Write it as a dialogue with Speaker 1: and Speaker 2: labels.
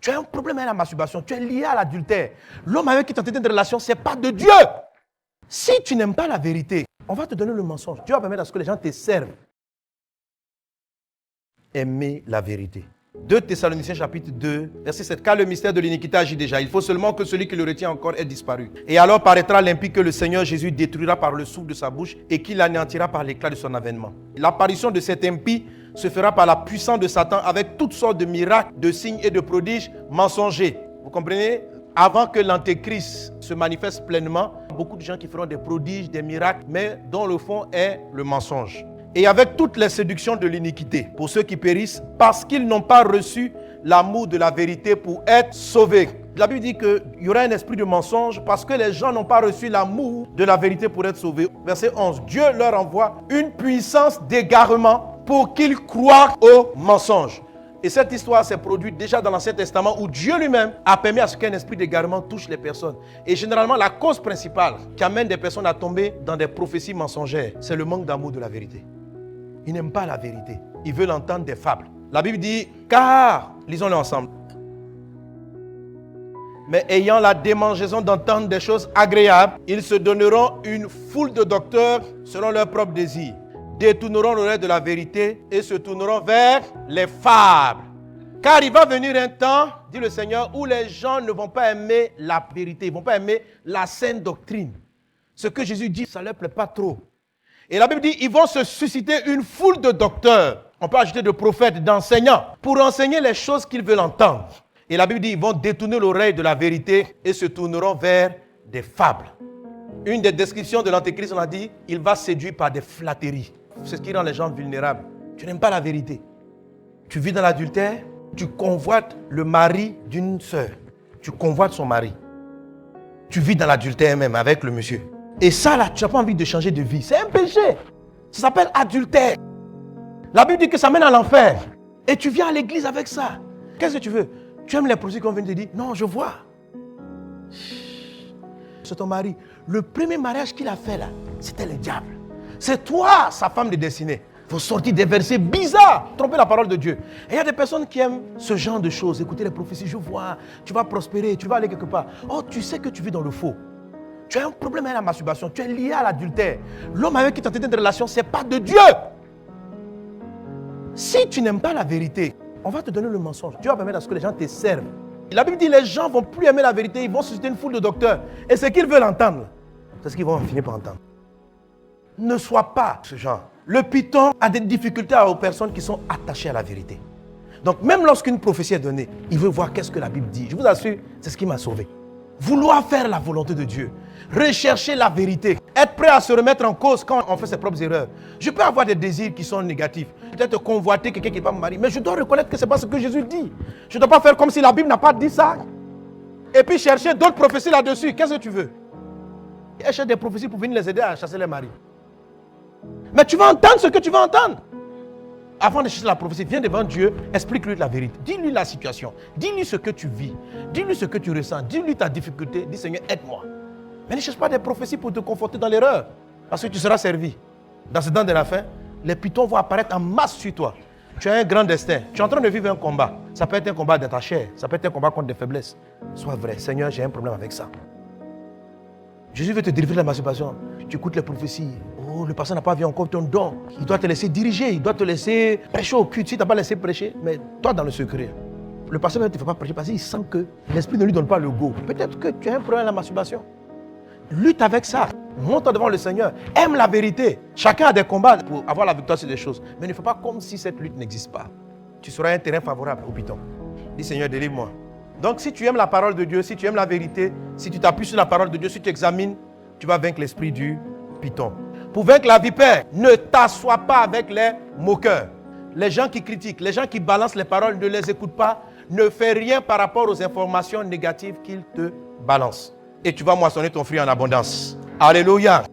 Speaker 1: Tu as un problème avec la masturbation, tu es lié à l'adultère. L'homme avec qui tu as une relation, ce n'est pas de Dieu. Si tu n'aimes pas la vérité, on va te donner le mensonge. Dieu va permettre à ce que les gens te servent. Aimer la vérité. 2 Thessaloniciens chapitre 2, verset 7. Car le mystère de l'iniquité agit déjà. Il faut seulement que celui qui le retient encore ait disparu. Et alors paraîtra limpide que le Seigneur Jésus détruira par le souffle de sa bouche et qu'il anéantira par l'éclat de son avènement. L'apparition de cet impie se fera par la puissance de Satan avec toutes sortes de miracles, de signes et de prodiges mensongers. Vous comprenez? Avant que l'antéchrist se manifeste pleinement, beaucoup de gens qui feront des prodiges, des miracles, mais dont le fond est le mensonge. Et avec toutes les séductions de l'iniquité, pour ceux qui périssent, parce qu'ils n'ont pas reçu l'amour de la vérité pour être sauvés. La Bible dit qu'il y aura un esprit de mensonge parce que les gens n'ont pas reçu l'amour de la vérité pour être sauvés. Verset 11, Dieu leur envoie une puissance d'égarement pour qu'ils croient au mensonge. Et cette histoire s'est produite déjà dans l'Ancien Testament où Dieu lui-même a permis à ce qu'un esprit d'égarement touche les personnes. Et généralement, la cause principale qui amène des personnes à tomber dans des prophéties mensongères, c'est le manque d'amour de la vérité. Ils n'aiment pas la vérité. Ils veulent entendre des fables. La Bible dit, car, lisons-le ensemble. Mais ayant la démangeaison d'entendre des choses agréables, ils se donneront une foule de docteurs selon leurs propres désirs. Détourneront l'oreille de la vérité et se tourneront vers les fables. Car il va venir un temps, dit le Seigneur, où les gens ne vont pas aimer la vérité, ils ne vont pas aimer la saine doctrine. Ce que Jésus dit, ça ne leur plaît pas trop. Et la Bible dit, ils vont se susciter une foule de docteurs, on peut ajouter de prophètes, d'enseignants, pour enseigner les choses qu'ils veulent entendre. Et la Bible dit, ils vont détourner l'oreille de la vérité et se tourneront vers des fables. Une des descriptions de l'Antéchrist, on a dit, il va séduire par des flatteries. C'est ce qui rend les gens vulnérables. Tu n'aimes pas la vérité. Tu vis dans l'adultère, tu convoites le mari d'une sœur. Tu convoites son mari. Tu vis dans l'adultère même avec le monsieur. Et ça là, tu n'as pas envie de changer de vie. C'est un péché. Ça s'appelle adultère. La Bible dit que ça mène à l'enfer. Et tu viens à l'église avec ça. Qu'est-ce que tu veux? Tu aimes les produits qu'on vient de te dire? Non, je vois. C'est ton mari. Le premier mariage qu'il a fait là, c'était le diable. C'est toi, sa femme de destinée. Il faut sortir des versets bizarres, tromper la parole de Dieu. Et il y a des personnes qui aiment ce genre de choses. Écouter les prophéties, je vois, tu vas prospérer, tu vas aller quelque part. Oh, tu sais que tu vis dans le faux. Tu as un problème avec la masturbation, tu es lié à l'adultère. L'homme avec qui tu as une relation, ce n'est pas de Dieu. Si tu n'aimes pas la vérité, on va te donner le mensonge. Dieu va permettre à ce que les gens te servent. La Bible dit que les gens ne vont plus aimer la vérité, ils vont susciter une foule de docteurs. Et ce qu'ils veulent entendre, c'est ce qu'ils vont finir par entendre. Ne sois pas ce genre. Le python a des difficultés aux personnes qui sont attachées à la vérité. Donc même lorsqu'une prophétie est donnée, il veut voir qu'est-ce que la Bible dit. Je vous assure, c'est ce qui m'a sauvé. Vouloir faire la volonté de Dieu. Rechercher la vérité. Être prêt à se remettre en cause quand on fait ses propres erreurs. Je peux avoir des désirs qui sont négatifs. Peut-être convoiter quelqu'un qui n'est pas mon mari. Mais je dois reconnaître que ce n'est pas ce que Jésus dit. Je ne dois pas faire comme si la Bible n'a pas dit ça. Et puis chercher d'autres prophéties là-dessus. Qu'est-ce que tu veux? Elle cherche des prophéties pour venir les aider à chasser les maris. Mais tu vas entendre ce que tu vas entendre. Avant de chercher la prophétie, viens devant Dieu, explique-lui la vérité. Dis-lui la situation. Dis-lui ce que tu vis. Dis-lui ce que tu ressens. Dis-lui ta difficulté. Dis Seigneur, aide-moi. Mais ne cherche pas des prophéties pour te conforter dans l'erreur. Parce que tu seras servi. Dans ce temps de la fin, les pythons vont apparaître en masse sur toi. Tu as un grand destin. Tu es en train de vivre un combat. Ça peut être un combat de ta chair. Ça peut être un combat contre des faiblesses. Sois vrai. Seigneur, j'ai un problème avec ça. Jésus veut te délivrer de la masturbation. Tu écoutes les prophéties. Oh, le pasteur n'a pas vu encore ton don. Il doit te laisser diriger. Il doit te laisser prêcher au culte. Si tu n'as pas laissé prêcher, mais toi dans le secret. Le pasteur ne te fait pas prêcher parce qu'il sent que l'esprit ne lui donne pas le go. Peut-être que tu as un problème avec la masturbation. Lutte avec ça. Monte devant le Seigneur. Aime la vérité. Chacun a des combats pour avoir la victoire sur des choses. Mais ne fais pas comme si cette lutte n'existe pas. Tu seras un terrain favorable au python. Dis Seigneur, délivre-moi. Donc si tu aimes la parole de Dieu, si tu aimes la vérité, si tu t'appuies sur la parole de Dieu, si tu examines, tu vas vaincre l'esprit du python. Pour vaincre la vipère, ne t'assois pas avec les moqueurs. Les gens qui critiquent, les gens qui balancent les paroles, ne les écoute pas. Ne fais rien par rapport aux informations négatives qu'ils te balancent. Et tu vas moissonner ton fruit en abondance. Alléluia.